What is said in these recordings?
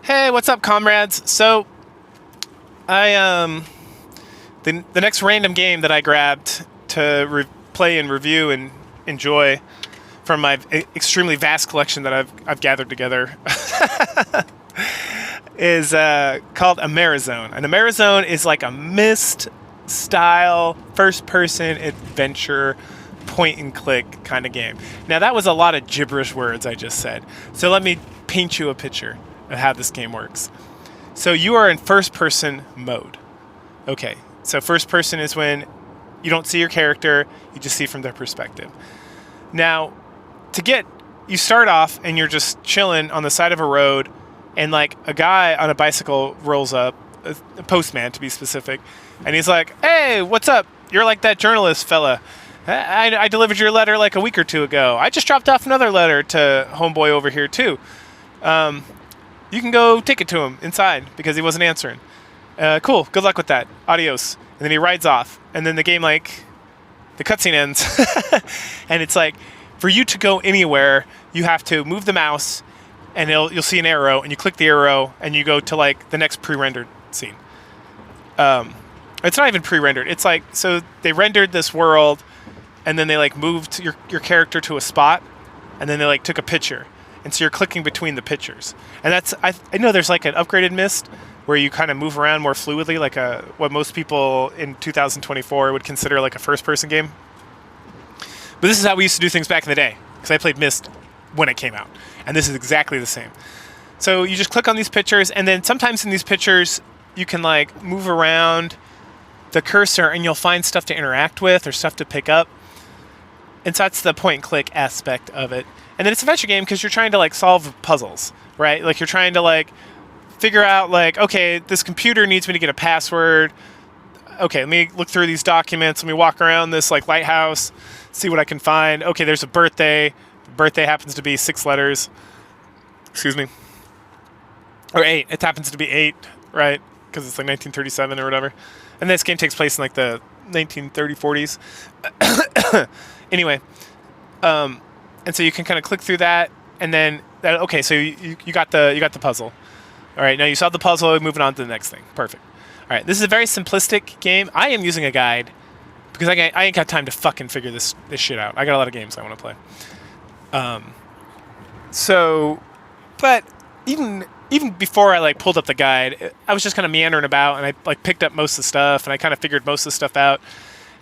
Hey, what's up, comrades? So, I the next random game that I grabbed to play and review and enjoy from my extremely vast collection that I've gathered together is called Amerzone. And Amerzone is like a Myst style first-person adventure point-and-click kind of game. Now, that was a lot of gibberish words I just said. So let me paint you a picture of how this game works. So you are in first-person mode. Okay, so first person is when you don't see your character, you just see from their perspective. Now, you start off and you're just chilling on the side of a road, and like a guy on a bicycle rolls up, a postman to be specific, and he's like, "Hey, what's up? You're like that journalist fella. I delivered your letter like a week or two ago. I just dropped off another letter to homeboy over here too. You can go take it to him inside because he wasn't answering. Cool. Good luck with that. Adios." And then he rides off, and then the game, like, the cutscene ends, and it's like, for you to go anywhere, you have to move the mouse, and you'll see an arrow, and you click the arrow, and you go to like the next pre-rendered scene. It's not even pre-rendered. It's like, so they rendered this world, and then they like moved your character to a spot, and then they like took a picture, and so you're clicking between the pictures. And that's I know there's like an upgraded Myst where you kind of move around more fluidly, like what most people in 2024 would consider like a first-person game. But this is how we used to do things back in the day, because I played Myst when it came out, and this is exactly the same. So you just click on these pictures, and then sometimes in these pictures you can like move around the cursor, and you'll find stuff to interact with or stuff to pick up. And so that's the point-and-click aspect of it. And then it's an adventure game because you're trying to like solve puzzles, right? Like you're trying to like figure out like, okay, this computer needs me to get a password. Okay, let me look through these documents. Let me walk around this like lighthouse, see what I can find. Okay, there's a birthday. The birthday happens to be 6 letters. Excuse me. Or 8. It happens to be 8, right? Because it's like 1937 or whatever. And this game takes place in like the 1930s, 40s. Anyway, and so you can kind of click through that, and then okay, so you got the puzzle. All right, now you solved the puzzle. Moving on to the next thing. Perfect. All right, this is a very simplistic game. I am using a guide because I ain't got time to fucking figure this shit out. I got a lot of games I want to play. But even before I like pulled up the guide, I was just kind of meandering about, and I like picked up most of the stuff, and I kind of figured most of the stuff out.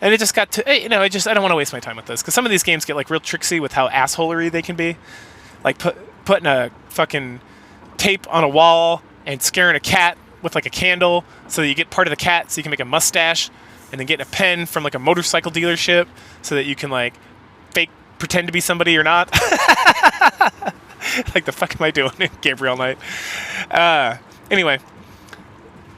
And it just got to, I don't want to waste my time with this, because some of these games get like real tricksy with how assholery they can be. Like putting a fucking tape on a wall and scaring a cat with like a candle so that you get part of the cat so you can make a mustache, and then getting a pen from like a motorcycle dealership so that you can like pretend to be somebody or not. Like the fuck am I doing in Gabriel Knight? Anyway,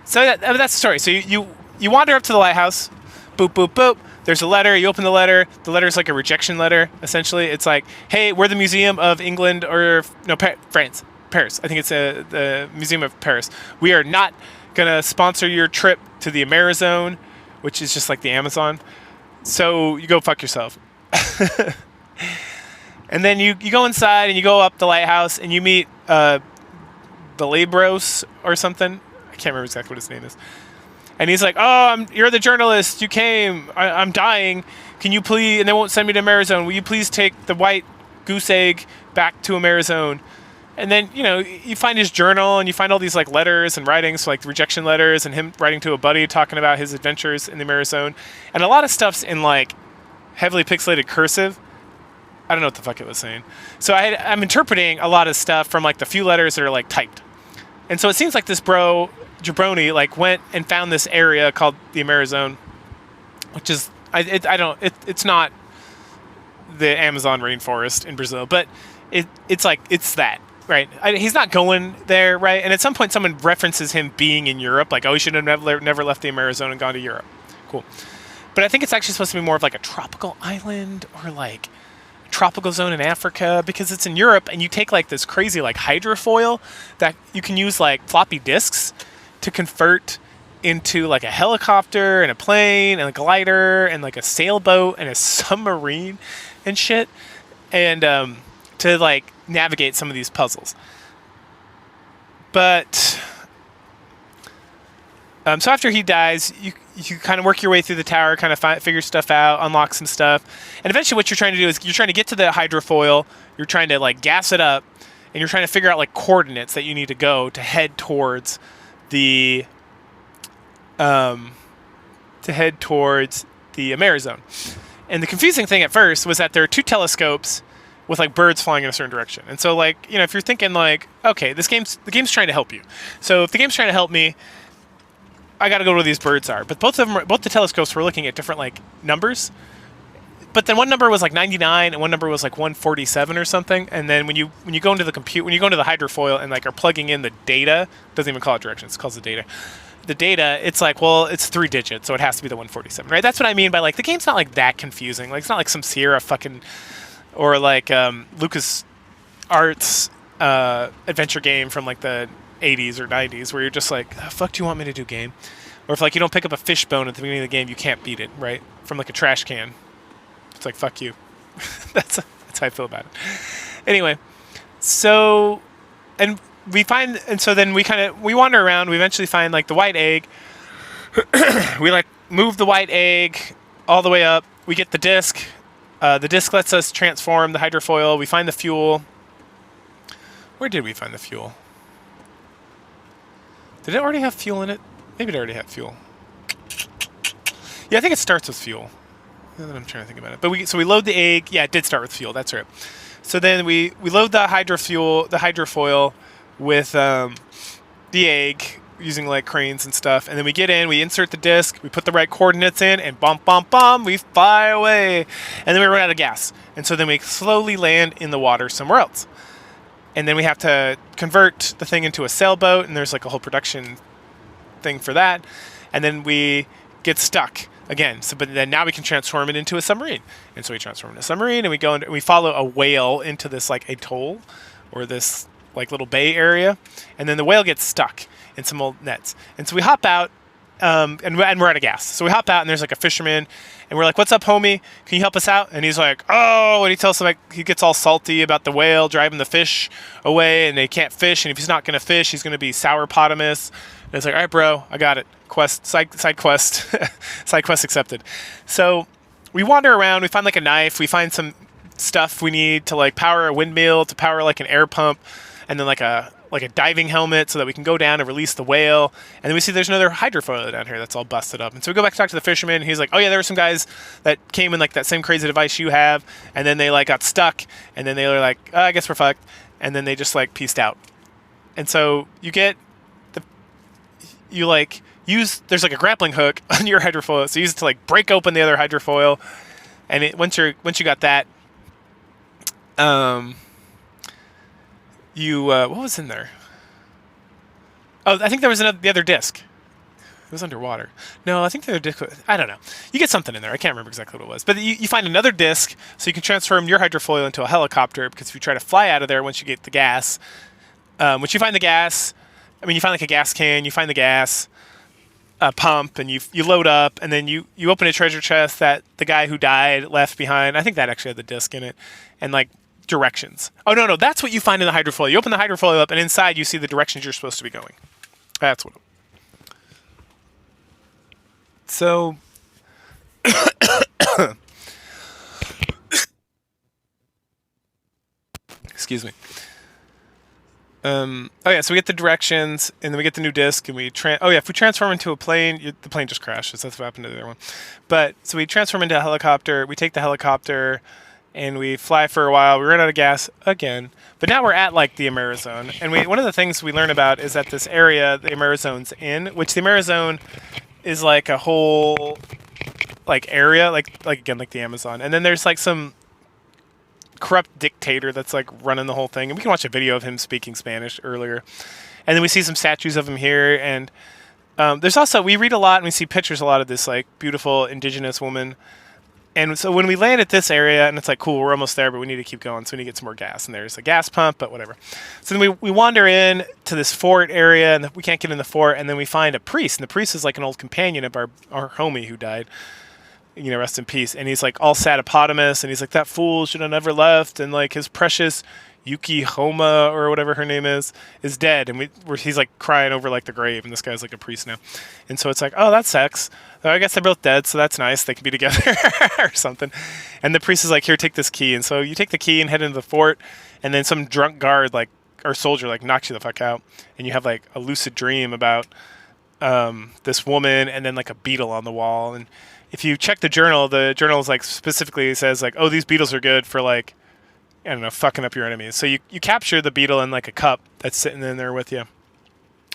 so that's the story. So you wander up to the lighthouse. Boop, boop, boop. There's a letter. You open the letter. The letter is like a rejection letter, essentially. It's like, hey, we're the Museum of England, or no, France. Paris. I think it's the Museum of Paris. We are not going to sponsor your trip to the Amerzone, which is just like the Amazon. So you go fuck yourself. And then you go inside and you go up the lighthouse and you meet the Labros or something. I can't remember exactly what his name is. And he's like, "Oh, you're the journalist. You came. I'm dying. Can you please?" And they won't send me to Amerzone. Will you please take the white goose egg back to Amerzone? And then you find his journal, and you find all these like letters and writings, like rejection letters, and him writing to a buddy talking about his adventures in the Amerzone. And a lot of stuff's in like heavily pixelated cursive. I don't know what the fuck it was saying. So I'm interpreting a lot of stuff from like the few letters that are like typed. And so it seems like this jabroni like went and found this area called the Amerzone, which is it's not the Amazon rainforest in Brazil, but it's that, right? He's not going there, right? And at some point someone references him being in Europe, like, oh, he should have never left the Amerzone and gone to Europe. Cool. But I think it's actually supposed to be more of like a tropical island, or like a tropical zone in Africa, because it's in Europe, and you take like this crazy like hydrofoil that you can use like floppy disks to convert into like a helicopter and a plane and a glider and like a sailboat and a submarine and shit, and to like navigate some of these puzzles. But so after he dies, you kind of work your way through the tower, kind of figure stuff out, unlock some stuff, and eventually what you're trying to do is you're trying to get to the hydrofoil. You're trying to like gas it up, and you're trying to figure out like coordinates that you need to go to head towards the Amerzone. And the confusing thing at first was that there are two telescopes with like birds flying in a certain direction. And so like, you know, if you're thinking like, okay, the game's trying to help you. So if the game's trying to help me, I got to go where these birds are. But both the telescopes were looking at different like numbers. But then one number was like 99 and one number was like 147 or something. And then when you go into the hydrofoil and like are plugging in the data, doesn't even call it directions, it calls the data. The data, it's like, well, it's 3 digits, so it has to be the 147, right? That's what I mean by like the game's not like that confusing. Like it's not like some Sierra fucking or like Lucas Arts adventure game from like the 80s or 90s where you're just like, the fuck do you want me to do, game? Or if like you don't pick up a fishbone at the beginning of the game, you can't beat it, right? From like a trash can. It's like, fuck you. That's how I feel about it. Anyway, so then we wander around. We eventually find like the white egg. We like move the white egg all the way up. We get the disc. The disc lets us transform the hydrofoil. We find the fuel. Where did we find the fuel? Did it already have fuel in it? Maybe it already had fuel. Yeah, I think it starts with fuel. Now that I'm trying to think about it. But we load the egg. Yeah, it did start with fuel. That's right. So then we load the hydrofoil with the egg using like cranes and stuff. And then we get in, we insert the disc, we put the right coordinates in, and bum, bum, bum, we fly away. And then we run out of gas. And so then we slowly land in the water somewhere else. And then we have to convert the thing into a sailboat, and there's like a whole production thing for that. And then we get stuck again. But then now we can transform it into a submarine. And so we transform it into a submarine, and we follow a whale into this like atoll or this like little bay area. And then the whale gets stuck in some old nets. And so we hop out, and we're out of gas. So we hop out, and there's like a fisherman, and we're like, "What's up, homie? Can you help us out?" And he's like, "Oh," and he tells us like he gets all salty about the whale driving the fish away, and they can't fish. And if he's not gonna fish, he's gonna be sourpotamus. And it's like, "All right, bro, I got it. Side quest, side quest accepted." So we wander around. We find like a knife. We find some stuff we need to like power a windmill, to power like an air pump, and then like a diving helmet so that we can go down and release the whale. And then we see there's another hydrofoil down here that's all busted up. And so we go back to talk to the fisherman, and he's like, "Oh yeah, there were some guys that came in like that same crazy device you have, and then they like got stuck, and then they were like, I guess we're fucked," and then they just like pieced out. And so there's like a grappling hook on your hydrofoil, so you use it to like break open the other hydrofoil. And once you got that, what was in there? Oh, I think there was the other disc. It was underwater. No, I think the other disc. I don't know. You get something in there. I can't remember exactly what it was. But you find another disc, so you can transform your hydrofoil into a helicopter. Because if you try to fly out of there once you get the gas, once you find the gas, you find like a gas can. You find the gas pump, and you load up, and then you open a treasure chest that the guy who died left behind. I think that actually had the disc in it, and like directions. Oh no, that's what you find in the hydrofoil. You open the hydrofoil up, and inside you see the directions you're supposed to be going. That's what. So, excuse me. So we get the directions, and then we get the new disc, and we if we transform into a plane, the plane just crashes. That's what happened to the other one. But so we transform into a helicopter. We take the helicopter, and we fly for a while. We run out of gas again. But now we're at like the Amerzone, and one of the things we learn about is that this area the Amerzone's in, which the Amerzone is like a whole like area, like again like the Amazon, and then there's like some corrupt dictator that's like running the whole thing, and we can watch a video of him speaking Spanish earlier, and then we see some statues of him here, and there's also, we read a lot and we see pictures a lot of this like beautiful indigenous woman. And so when we land at this area, and it's like, cool, we're almost there, but we need to keep going, so we need to get some more gas. And there's a gas pump, but whatever. So then we wander in to this fort area, and we can't get in the fort, and then we find a priest. And the priest is like an old companion of our homie who died. Rest in peace. And he's like all sad hippopotamus, and he's like, that fool should have never left, and like his precious, Yuki Homa or whatever her name is dead, and he's like crying over like the grave, and this guy's like a priest now, and so it's like, oh, that sucks. Oh, I guess they're both dead, so that's nice. They can be together or something. And the priest is like, here, take this key, and so you take the key and head into the fort, and then some drunk guard like or soldier like knocks you the fuck out, and you have like a lucid dream about this woman and then like a beetle on the wall. And if you check the journal is like specifically says like, oh, these beetles are good for like, I don't know, fucking up your enemies. So you capture the beetle in like a cup that's sitting in there with you,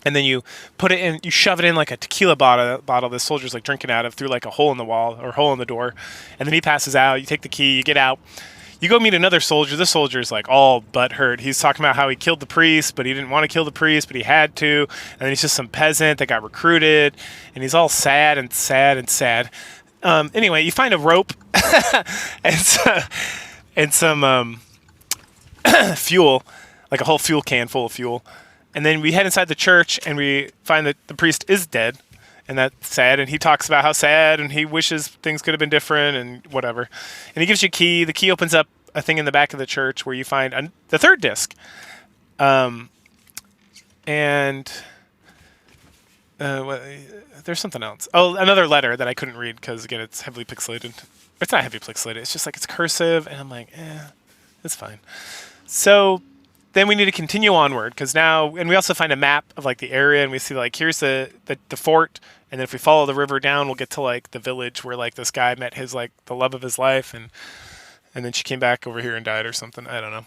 and then you put it in, you shove it in like a tequila bottle this soldier's like drinking out of through like a hole in the wall or hole in the door, and then he passes out. You take the key, you get out. You go meet another soldier. This soldier's like all butthurt. He's talking about how he killed the priest, but he didn't want to kill the priest, but he had to. And then he's just some peasant that got recruited, and he's all sad and sad and sad. Anyway, you find a rope and some fuel, like a whole fuel can full of fuel. And then we head inside the church, and we find that the priest is dead. And that's sad, and he talks about how sad, and he wishes things could have been different, and whatever. And he gives you a key. The key opens up a thing in the back of the church where you find the third disc. And there's something else. Oh, another letter that I couldn't read because, again, it's heavily pixelated. It's not heavily pixelated. It's just like it's cursive, and I'm like, it's fine. So then we need to continue onward because now, and we also find a map of like the area, and we see like here's the fort, and then if we follow the river down, we'll get to like the village where like this guy met his like the love of his life, and then she came back over here and died or something. I don't know.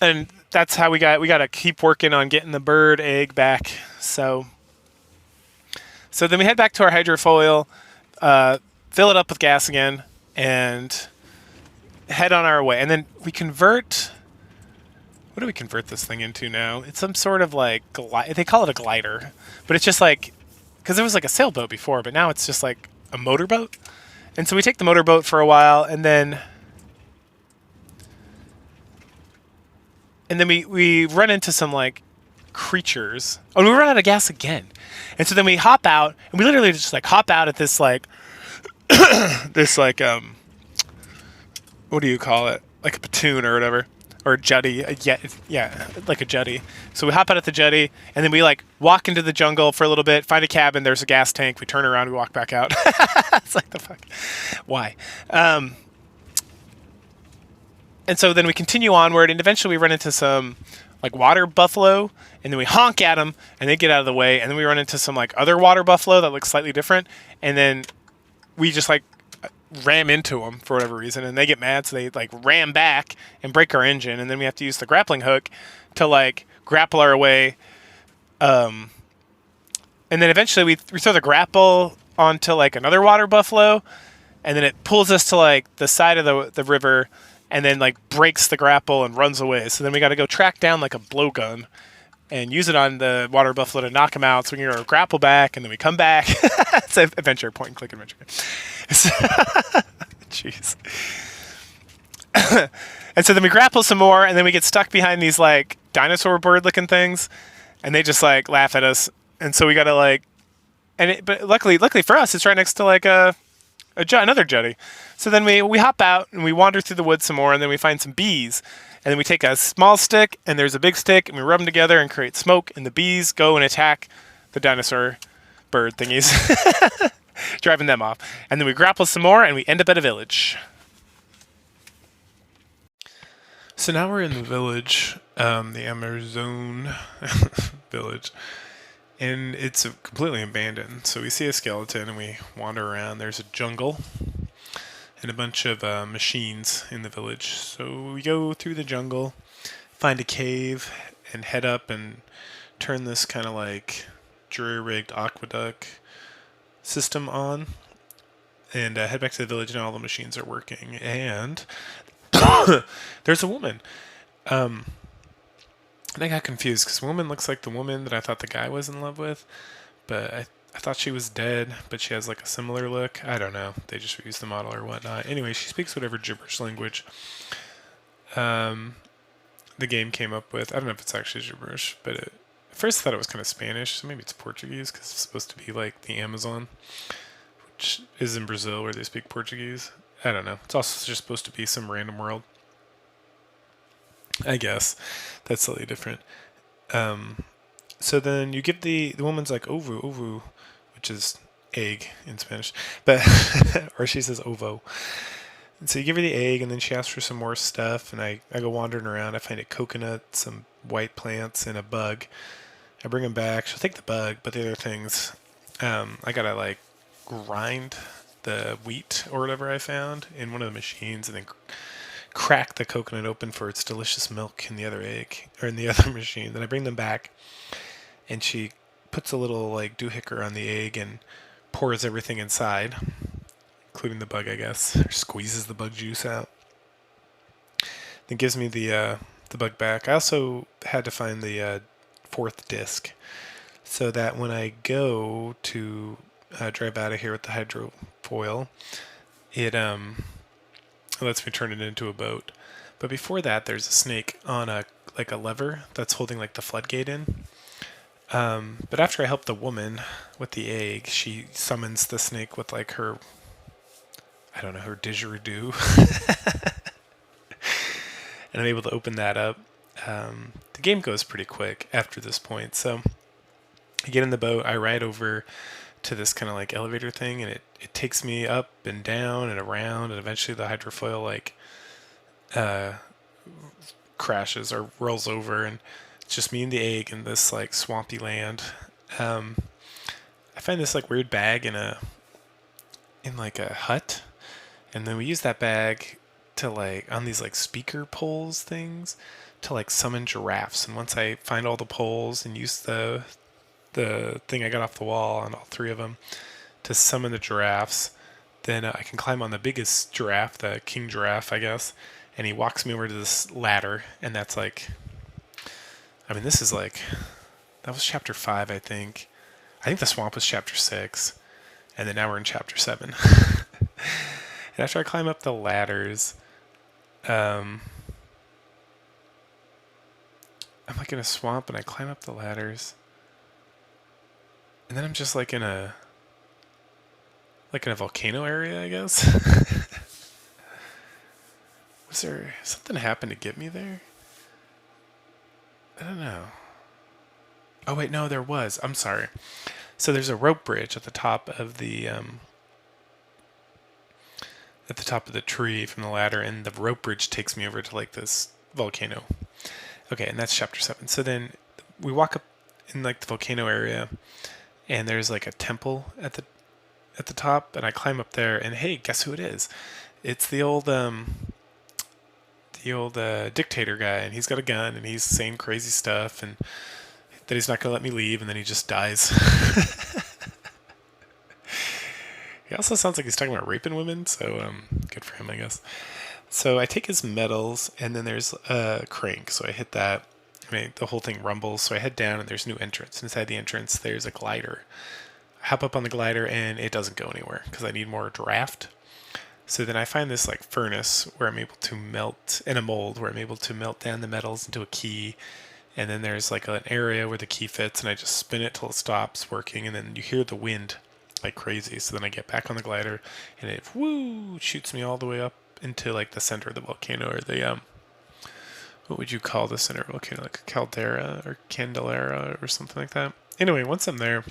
And that's how we got to keep working on getting the bird egg back. So then we head back to our hydrofoil, fill it up with gas again, and head on our way. And then we convert. What do we convert this thing into now? It's some sort of like they call it a glider, but it's just like, because there was like a sailboat before, but now it's just like a motorboat. And so we take the motorboat for a while, and then we run into some like creatures. Oh, and we run out of gas again. And so then we hop out, and we literally just like hop out at this like this like what do you call it? Like a platoon or whatever. Or a jetty, yeah, like a jetty. So we hop out at the jetty, and then we like walk into the jungle for a little bit, find a cabin, there's a gas tank, we turn around, we walk back out. It's like, the fuck? Why? And so then we continue onward, and eventually we run into some like water buffalo, and then we honk at them, and they get out of the way, and then we run into some like other water buffalo that looks slightly different, and then we just like ram into them for whatever reason, and they get mad, so they like ram back and break our engine, and then we have to use the grappling hook to like grapple our way, and then eventually we throw the grapple onto like another water buffalo, and then it pulls us to like the side of the river, and then like breaks the grapple and runs away. So then we got to go track down like a blowgun and use it on the water buffalo to knock him out. So we can grapple back, and then we come back. It's an adventure, point and click adventure. Jeez. And so then we grapple some more, and then we get stuck behind these like dinosaur bird looking things, and they just like laugh at us. And so we gotta like, but luckily for us, it's right next to like another jetty. So then we hop out and we wander through the woods some more, and then we find some bees. And then we take a small stick, and there's a big stick, and we rub them together and create smoke, and the bees go and attack the dinosaur bird thingies, driving them off. And then we grapple some more, and we end up at a village. So now we're in the village, the Amerzone village, and it's completely abandoned. So we see a skeleton, and we wander around. There's a jungle and a bunch of machines in the village. So we go through the jungle, find a cave, and head up and turn this kind of like jury-rigged aqueduct system on, and head back to the village, and all the machines are working. And there's a woman. And I got confused because woman looks like the woman that I thought the guy was in love with, but I thought she was dead, but she has like a similar look. I don't know. They just reused the model or whatnot. Anyway, she speaks whatever gibberish language the game came up with. I don't know if it's actually gibberish, but at first I thought it was kind of Spanish, so maybe it's Portuguese because it's supposed to be like the Amazon, which is in Brazil where they speak Portuguese. I don't know. It's also just supposed to be some random world. I guess that's slightly different. Um, so then you give the woman's like ovo, which is egg in Spanish, but or she says ovo. And so you give her the egg, and then she asks for some more stuff, and I go wandering around. I find a coconut, some white plants, and a bug. I bring them back. She'll take the bug, but the other things, I gotta like grind the wheat or whatever I found in one of the machines, and then crack the coconut open for its delicious milk in the other egg or in the other machine. Then I bring them back, and she puts a little like doohickey on the egg and pours everything inside, including the bug, I guess, or squeezes the bug juice out. Then gives me the bug back. I also had to find the fourth disc so that when I go to drive out of here with the hydrofoil, it lets me turn it into a boat. But before that, there's a snake on a like a lever that's holding like the floodgate in. But after I help the woman with the egg, she summons the snake with like her, I don't know, her didgeridoo, and I'm able to open that up. The game goes pretty quick after this point, so I get in the boat, I ride over to this kind of like elevator thing, and it takes me up and down and around, and eventually the hydrofoil like crashes or rolls over, and it's just me and the egg in this like swampy land. I find this like weird bag in like a hut, and then we use that bag to like on these like speaker poles things to like summon giraffes. And once I find all the poles and use the thing I got off the wall on all three of them to summon the giraffes, then I can climb on the biggest giraffe, the king giraffe, I guess, and he walks me over to this ladder, and that's like, I mean, this is like, that was chapter 5, I think. I think the swamp was chapter 6, and then now we're in chapter 7. And after I climb up the ladders, I'm like in a swamp, and I climb up the ladders, and then I'm just like in a volcano area, I guess. Was there something happened to get me there? I don't know. Oh wait, no, there was. I'm sorry. So there's a rope bridge at the top of the tree from the ladder, and the rope bridge takes me over to like this volcano. Okay, and that's chapter 7. So then we walk up in like the volcano area, and there's like a temple at the top, and I climb up there, and hey, guess who it is? It's the old dictator guy, and he's got a gun, and he's saying crazy stuff, and that he's not going to let me leave, and then he just dies. He also sounds like he's talking about raping women, so good for him, I guess. So I take his medals, and then there's a crank, so I hit that. I mean, the whole thing rumbles, so I head down, and there's a new entrance. Inside the entrance, there's a glider. I hop up on the glider, and it doesn't go anywhere, because I need more draft. So then I find this like furnace where I'm able to melt, in a mold, where I'm able to melt down the metals into a key. And then there's like an area where the key fits, and I just spin it till it stops working, and then you hear the wind like crazy. So then I get back on the glider, and it shoots me all the way up into like the center of the volcano, or the what would you call the center of the volcano, like a caldera or candelera or something like that. Anyway, once I'm there,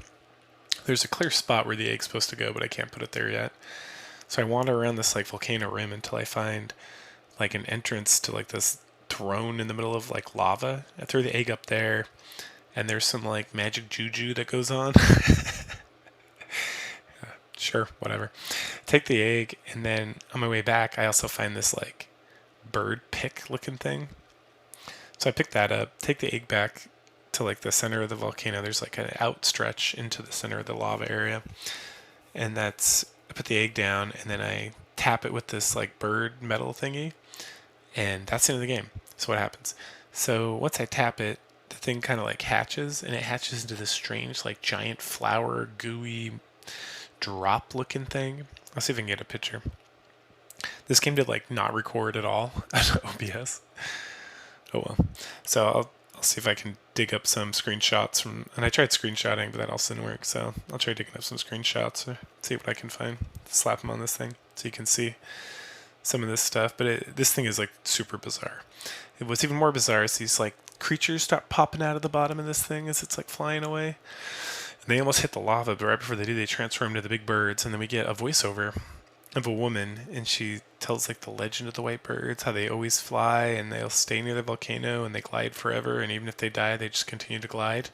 there's a clear spot where the egg's supposed to go, but I can't put it there yet. So I wander around this like volcano rim until I find like an entrance to like this throne in the middle of like lava. I throw the egg up there, and there's some like magic juju that goes on. Sure, whatever. Take the egg, and then on my way back, I also find this like bird pick looking thing. So I pick that up, take the egg back to like the center of the volcano. There's like an outstretch into the center of the lava area, and I put the egg down, and then I tap it with this like bird metal thingy, and that's the end of the game. So what happens? So once I tap it, the thing kind of like hatches, and it hatches into this strange like giant flower gooey drop looking thing. I'll see if I can get a picture. This game did like not record at all on OBS. Oh well. So I'll see if I can dig up some screenshots and I tried screenshotting, but that also didn't work. So I'll try digging up some screenshots or see what I can find. Slap them on this thing so you can see some of this stuff, but this thing is like super bizarre. What's even more bizarre is these like creatures start popping out of the bottom of this thing as it's like flying away. And they almost hit the lava, but right before they do, they transform to the big birds, and then we get a voiceover of a woman, and she tells like the legend of the white birds, how they always fly and they'll stay near the volcano and they glide forever, and even if they die, they just continue to glide,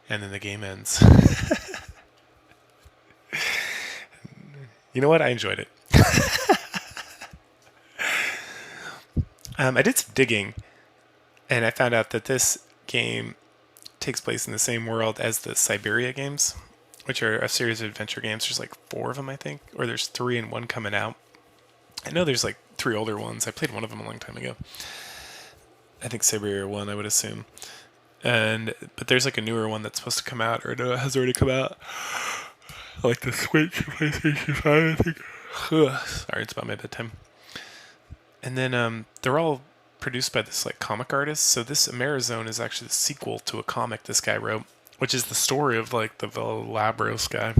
and then the game ends. You know what? I enjoyed it. I did some digging, and I found out that this game takes place in the same world as the Siberia games, which are a series of adventure games. There's like 4 of them, I think, or there's 3 and 1 coming out. I know there's like 3 older ones. I played one of them a long time ago. I think Siberia 1, I would assume. But there's like a newer one that's supposed to come out, or no, it has already come out. Like the Switch, PlayStation 5, I think. Ugh, sorry, it's about my bedtime. And then they're all produced by this like comic artist. So this Amerzone is actually the sequel to a comic this guy wrote, which is the story of like the Velabros guy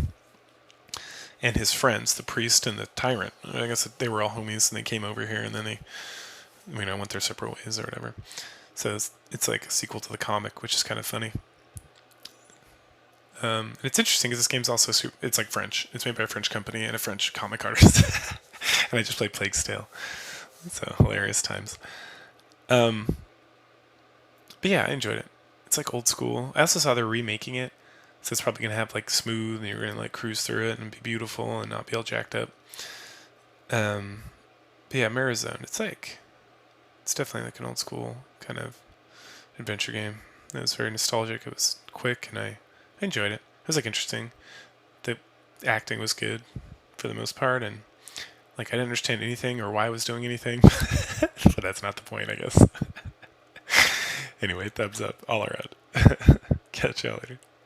and his friends, the priest and the tyrant. I guess they were all homies, and they came over here, and then they, went their separate ways or whatever. So it's like a sequel to the comic, which is kind of funny. And it's interesting because this game's also it's like French. It's made by a French company and a French comic artist. And I just played Plague's Tale. So hilarious times. But yeah, I enjoyed it. It's like old school. I also saw they're remaking it, so it's probably gonna have like smooth, and you're gonna like cruise through it and be beautiful and not be all jacked up. But yeah, Amerzone. It's definitely like an old school kind of adventure game. It was very nostalgic. It was quick, and I enjoyed it. It was like interesting. The acting was good for the most part, and like I didn't understand anything or why I was doing anything. But that's not the point, I guess. Anyway, thumbs up all around. Catch y'all later.